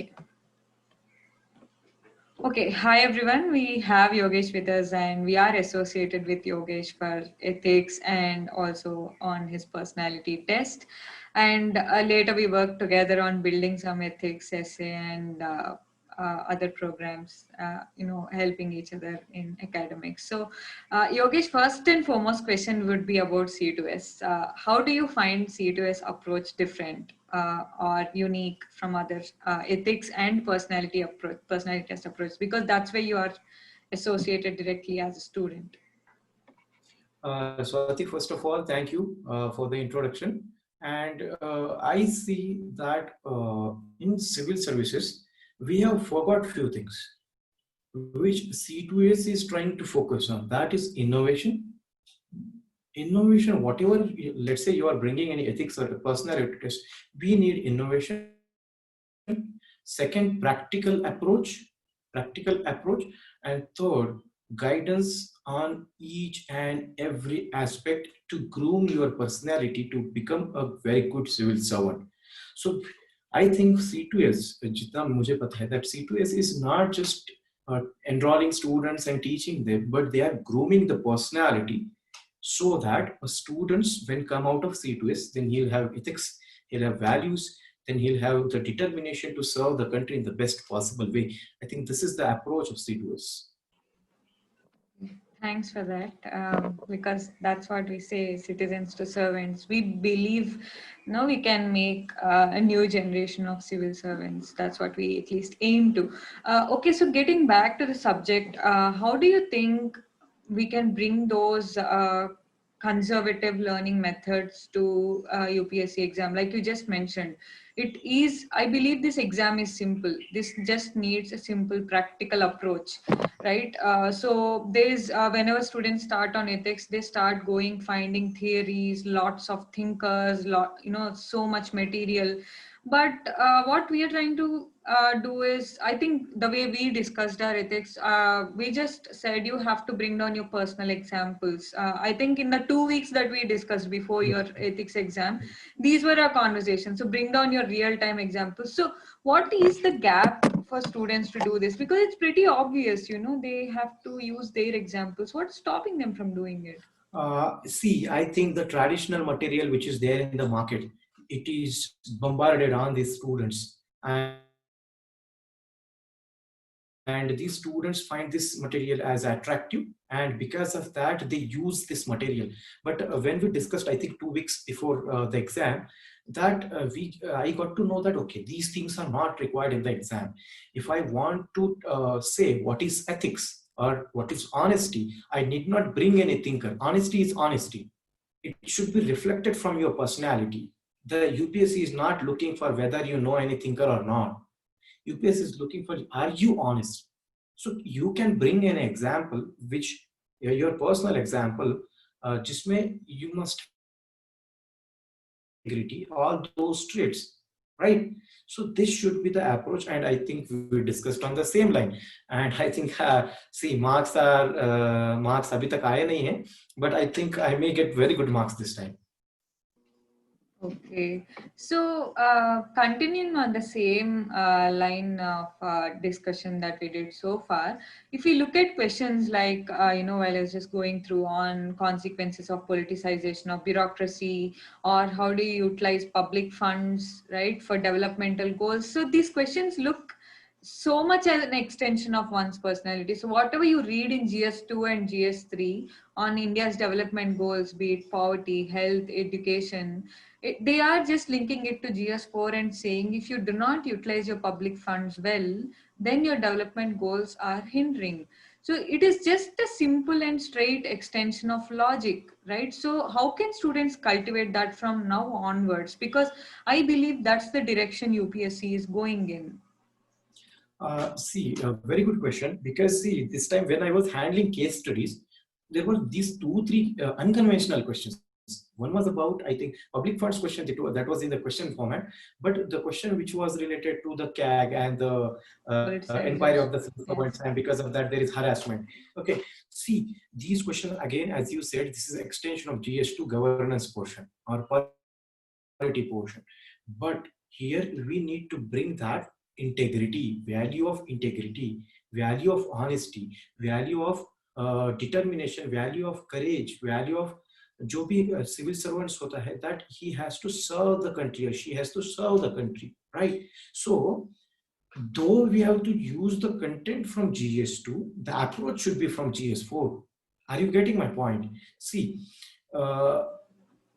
Okay. Okay, hi everyone. We have Yogesh with us, and we are associated with Yogesh for ethics and also on his personality test. And later we worked together on building some ethics essay and other programs, helping each other in academics. So, Yogesh, first and foremost question would be about C2S. How do you find C2S approach different or unique from other ethics and personality test approach? Because that's where you are associated directly as a student. Swati, first of all, thank you for the introduction. And I see that in civil services, we have forgot few things, which C2S is trying to focus on. That is innovation. Innovation, whatever, let's say you are bringing any ethics or personality test, we need innovation. Second, practical approach, and third, guidance on each and every aspect to groom your personality to become a very good civil servant. So I think C2S, jitna mujhe pata hai, that C2S is not just enrolling students and teaching them, but they are grooming the personality so that students, when come out of C2S, then he'll have ethics, he'll have values, then he'll have the determination to serve the country in the best possible way. I think this is the approach of C2S. Thanks for that, because that's what we say, citizens to servants. We believe, we can make a new generation of civil servants. That's what we at least aim to. Okay, so getting back to the subject, how do you think we can bring those conservative learning methods to UPSC exam? Like you just mentioned, it is, I believe this exam is simple. This just needs a simple practical approach, right? So there's whenever students start on ethics, they start going finding theories, lots of thinkers, so much material. But what we are trying to do is, I think the way we discussed our ethics, we just said you have to bring down your personal examples. I think in the 2 weeks that we discussed before your ethics exam, these were our conversations. So bring down your real-time examples. So what is the gap for students to do this? Because it's pretty obvious, they have to use their examples. What's stopping them from doing it? See, I think the traditional material which is there in the market, it is bombarded on these students, and these students find this material as attractive, and because of that they use this material. But when we discussed, I think 2 weeks before the exam, that I got to know that okay, these things are not required in the exam. If I want to say what is ethics or what is honesty, I need not bring any thinker. Honesty is honesty. It should be reflected from your personality. The UPSC is not looking for whether you know any thinker or not. UPSC is looking for, are you honest? So you can bring an example, which your personal example, jisme you must integrity, all those traits, right? So this should be the approach, and I think we discussed on the same line. And I think, see, marks abhi tak aaye nahi hai, but I think I may get very good marks this time. Okay, so continuing on the same line of discussion that we did so far, if we look at questions like, while I was just going through on consequences of politicization of bureaucracy, or how do you utilize public funds, right, for developmental goals. So these questions look so much as an extension of one's personality. So whatever you read in GS2 and GS3 on India's development goals, be it poverty, health, education, they are just linking it to GS4 and saying if you do not utilize your public funds well, then your development goals are hindering. So it is just a simple and straight extension of logic, right? So how can students cultivate that from now onwards? Because I believe that's the direction UPSC is going in. See, a very good question, because see, this time when I was handling case studies, there were these 2, 3 unconventional questions. One was about, I think, public funds question, that was in the question format, but the question which was related to the CAG and the inquiry of the civil servants, Yes. and because of that there is harassment. Okay, see, these questions again, as you said, this is extension of GS2 governance portion or polity portion, but here we need to bring that integrity, value of honesty, value of determination, value of courage, value of जो भी civil servants होता है, that he has to serve the country or she has to serve the country, right? So though we have to use the content from GS2, the approach should be from GS4. Are you getting my point? See, uh,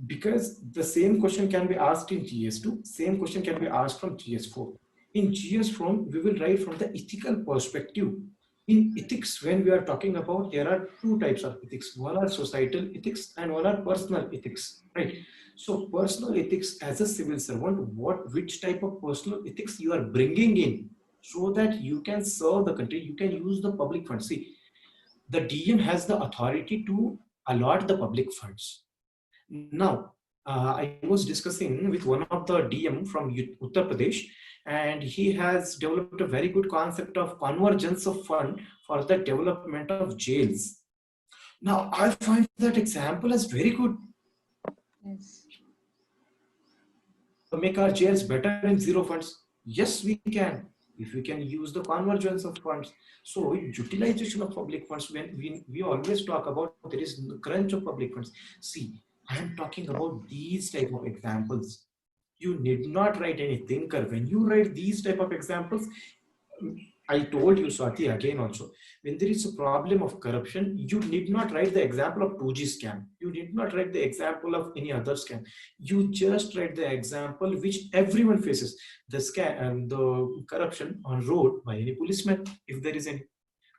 because the same question can be asked in GS2, same question can be asked from GS4. In GS4, we will write from the ethical perspective. In ethics, when we are talking about, there are two types of ethics. One are societal ethics and one are personal ethics, right? So personal ethics as a civil servant, which type of personal ethics you are bringing in so that you can serve the country, you can use the public funds. See, the DM has the authority to allot the public funds. Now, I was discussing with one of the DM from Uttar Pradesh, and he has developed a very good concept of convergence of fund for the development of jails. Now, I find that example as very good. Yes. Make our jails better in zero funds. Yes, we can, if we can use the convergence of funds. So utilization of public funds, when we always talk about there is crunch of public funds. See, I am talking about these type of examples. You need not write any thinker. When you write these type of examples, I told you, Swati, again also, when there is a problem of corruption, you need not write the example of 2G scam. You need not write the example of any other scam. You just write the example which everyone faces. The scam and the corruption on road by any policeman, if there is any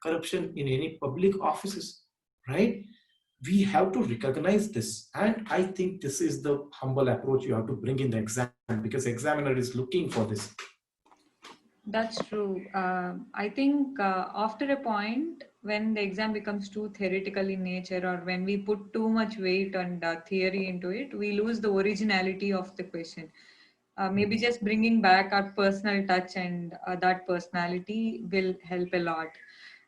corruption in any public offices, right? We have to recognize this. And I think this is the humble approach you have to bring in the exam, because examiner is looking for this. That's true. I think after a point, when the exam becomes too theoretical in nature, or when we put too much weight and theory into it, we lose the originality of the question. Maybe just bringing back our personal touch and that personality will help a lot.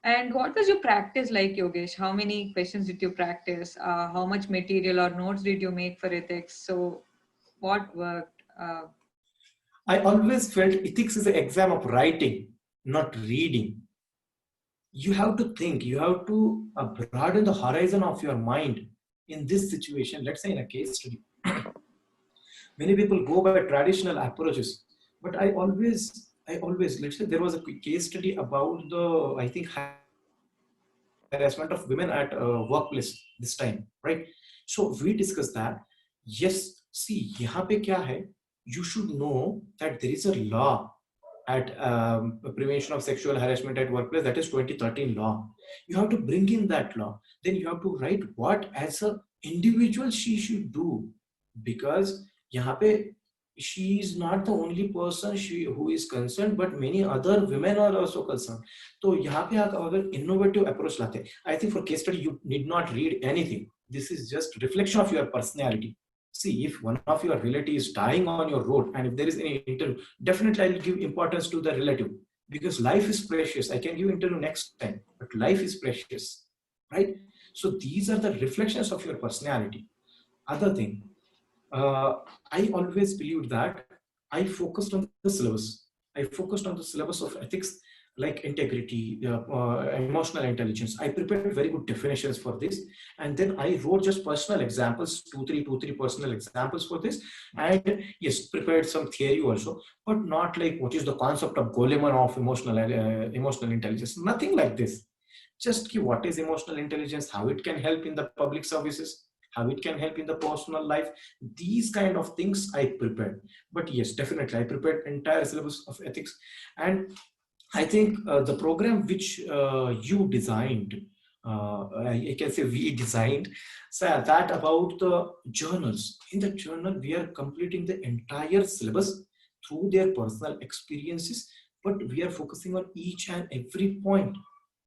And what was your practice like, Yogesh? How many questions did you practice? How much material or notes did you make for ethics? So, what worked? I always felt ethics is an exam of writing, not reading. You have to think, you have to broaden the horizon of your mind. In this situation, let's say in a case study, many people go by traditional approaches, but I always, let's say there was a case study about the, I think, harassment of women at workplace this time, right? So we discussed that. Yes, see, यहाँ पे क्या है, you should know that there is a law at prevention of sexual harassment at workplace, that is 2013 law. You have to bring in that law. Then you have to write what as a individual she should do, because यहाँ पे she is not the only person who is concerned, but many other women are also concerned. तो यहाँ पे आप अगर innovative approach लाते हैं, I think for case study you need not read anything. This is just reflection of your personality. See, if one of your relatives is dying on your road, and if there is any interview, definitely I'll give importance to the relative, because life is precious. I can give interview next time, but life is precious, right? So these are the reflections of your personality. Other thing, uh, I always believed that I focused on the syllabus. I focused on the syllabus of ethics, like integrity, emotional intelligence. I prepared very good definitions for this, and then I wrote just personal examples, two, three personal examples for this, and yes, prepared some theory also, but not like what is the concept of Goleman of emotional intelligence. Nothing like this. Just what is emotional intelligence, how it can help in the public services, how it can help in the personal life. These kind of things I prepared. But yes, definitely I prepared entire syllabus of ethics. And I think the program which you designed, I can say we designed, so that about the journals. In the journal, we are completing the entire syllabus through their personal experiences, but we are focusing on each and every point,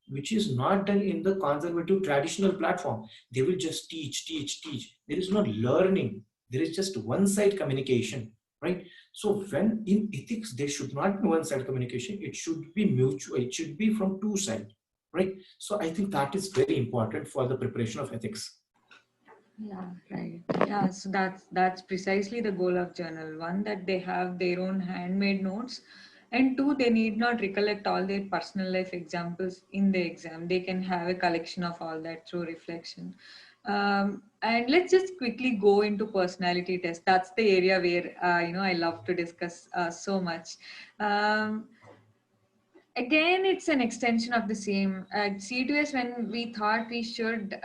which is not done in the conservative traditional platform. They will just teach, teach, teach. There is no learning. There is just one-side communication, right? So when in ethics, there should not be one-side communication. It should be mutual. It should be from two sides, right? So I think that is very important for the preparation of ethics. Yeah, right. Yeah, so that's precisely the goal of journal. One, that they have their own handmade notes, And two, they need not recollect all their personal life examples in the exam. They can have a collection of all that through reflection. And let's just quickly go into personality test. That's the area where I love to discuss so much. Um, Again, it's an extension of the same. At C2S, when we thought we should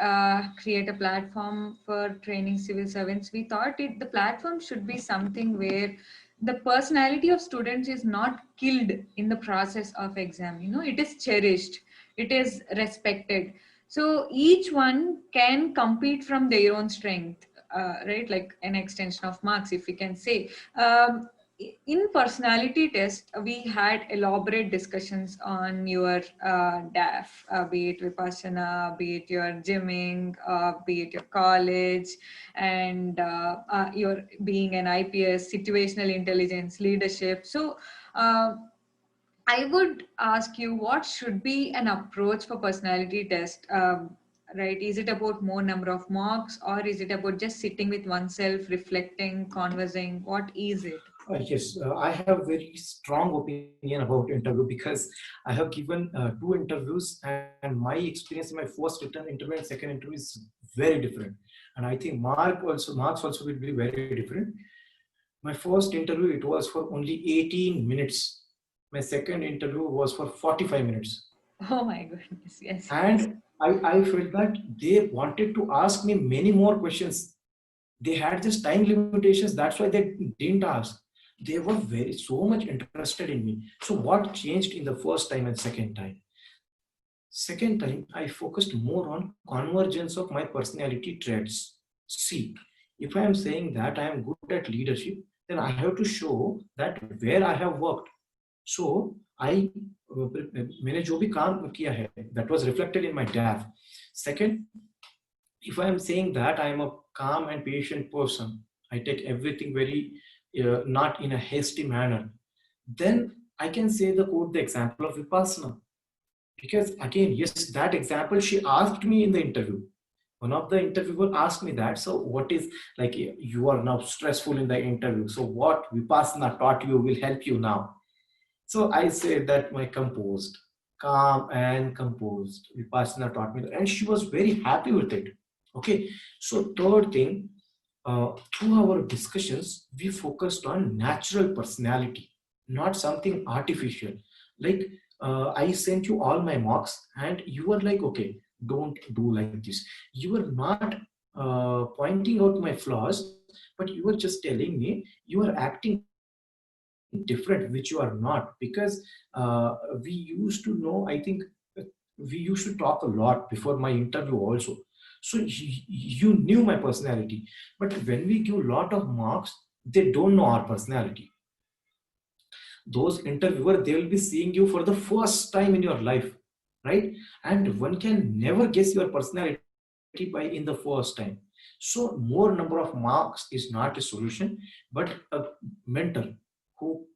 create a platform for training civil servants, we thought the platform should be something where the personality of students is not killed in the process of exam. It is cherished, it is respected. So each one can compete from their own strength, right? Like an extension of marks, if we can say. In personality test, we had elaborate discussions on your DAF, be it Vipassana, be it your gymming, be it your college, and your being an IPS, situational intelligence, leadership. So, I would ask you, what should be an approach for personality test? Right? Is it about more number of marks, or is it about just sitting with oneself, reflecting, conversing? What is it? Yes, I have very strong opinion about interview because I have given two interviews, and my experience in my first interview and second interview is very different. And I think marks also will be very different. My first interview, it was for only 18 minutes. My second interview was for 45 minutes. Oh my goodness, yes, yes. And I felt that they wanted to ask me many more questions. They had just time limitations, that's why they didn't ask. They were very so much interested in me. So what changed in the first time and second time? Second time, I focused more on convergence of my personality traits. See, if I am saying that I am good at leadership, then I have to show that where I have worked. So I मैंने जो भी काम किया है, that was reflected in my DAF. Second, if I am saying that I am a calm and patient person, I take everything very not in a hasty manner, then I can say the example of Vipassana. Because again, yes, that example she asked me in the interview. One of the interviewer asked me that. So what is, like, you are now stressful in the interview. So what Vipassana taught you will help you now. So I said that my composed, calm and composed. Vipassana taught me that, and she was very happy with it. Okay. So third thing, through our discussions, we focused on natural personality, not something artificial. Like, I sent you all my marks, and you were like, okay, don't do like this. You were not pointing out my flaws, but you were just telling me you are acting different, which you are not. Because we used to know, I think, we used to talk a lot before my interview also. So you knew my personality. But when we give a lot of marks, they don't know our personality. Those interviewer, they will be seeing you for the first time in your life, right? And one can never guess your personality by in the first time. So more number of marks is not a solution, but a mentor who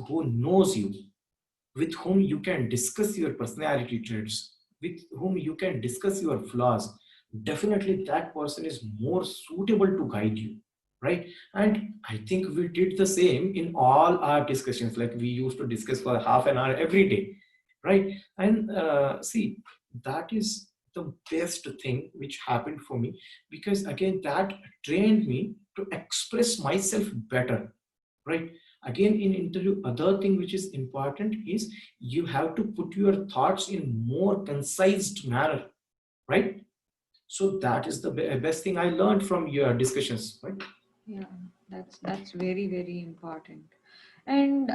who knows you, with whom you can discuss your personality traits, with whom you can discuss your flaws. Definitely that person is more suitable to guide you, right? And I think we did the same in all our discussions. Like, we used to discuss for half an hour every day, right? And see, that is the best thing which happened for me, because again, that trained me to express myself better, right? Again, in interview, other thing which is important is you have to put your thoughts in more concised manner, right? So that is the best thing I learned from your discussions, right? Yeah, that's very, very important. And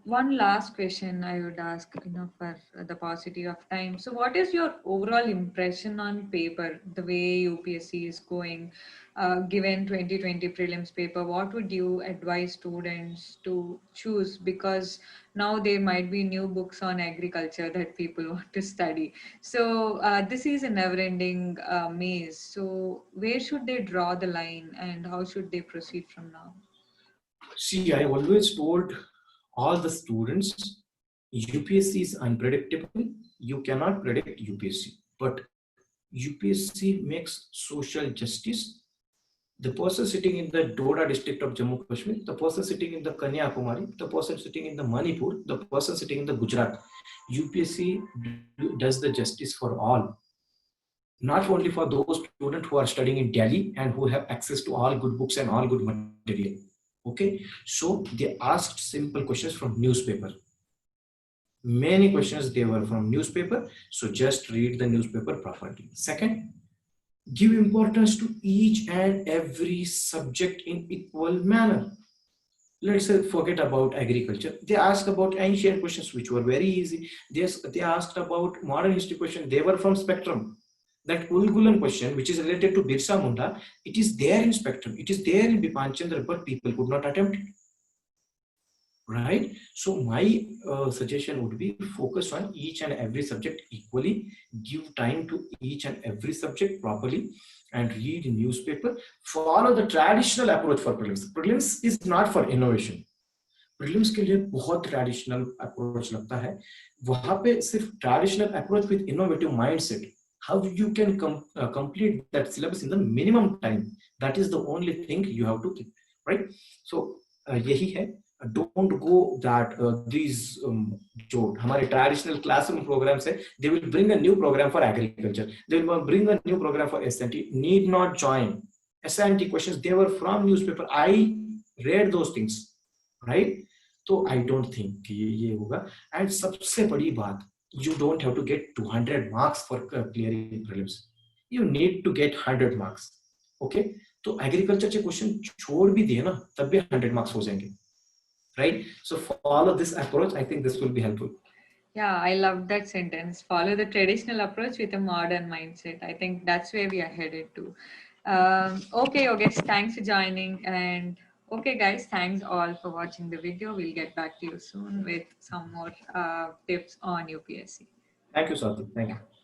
one last question I would ask, for the paucity of time. So, what is your overall impression on paper, the way UPSC is going? Given 2020 prelims paper, what would you advise students to choose? Because now there might be new books on agriculture that people want to study. So, this is a never-ending maze. So, where should they draw the line, and how should they proceed from now? See, I always told all the students, UPSC is unpredictable. You cannot predict UPSC, but UPSC makes social justice the person sitting in the Doda district of Jammu Kashmir, the person sitting in the Kanyakumari, the person sitting in the Manipur, the person sitting in the Gujarat. UPSC does the justice for all, not only for those students who are studying in Delhi and who have access to all good books and all good material. Okay, so they asked simple questions from newspaper. Many questions they were from newspaper, so just read the newspaper properly. Second, give importance to each and every subject in equal manner. Let's say forget about agriculture. They asked about ancient questions, which were very easy. They asked about modern history questions. They were from spectrum. That Ulgulan question, which is related to Birsa Munda, it is there in spectrum. It is there in Bipan Chandra, but people could not attempt it. Right? So my suggestion would be focus on each and every subject equally, give time to each and every subject properly, and read newspaper. Follow the traditional approach for prelims. Prelims is not for innovation. Prelims के लिए बहुत traditional approach लगता है. वहां पे सिर्फ traditional approach with innovative mindset, how you can complete that syllabus in the minimum time, that is the only thing you have to keep, right? So यही है. Don't go that these जो हमारे traditional classroom programmes है, they will bring a new program for agriculture, they will bring a new program for SNT. Need not join. SNT questions, they were from newspaper. I read those things, right? तो I don't think कि ये होगा. And सबसे बड़ी बात, you don't have to get 200 marks for clearing prelims. You need to get 100 marks. Okay, तो agriculture के question छोड़ भी दिए ना, तब भी 100 मार्क्स हो जाएंगे, right? So follow this approach. I think this will be helpful. Yeah, I love that sentence. Follow the traditional approach with a modern mindset. I think that's where we are headed to. Okay, Yogesh, thanks for joining. And okay, guys, thanks all for watching the video. We'll get back to you soon with some more tips on UPSC. Thank you sir, thank Yeah. You.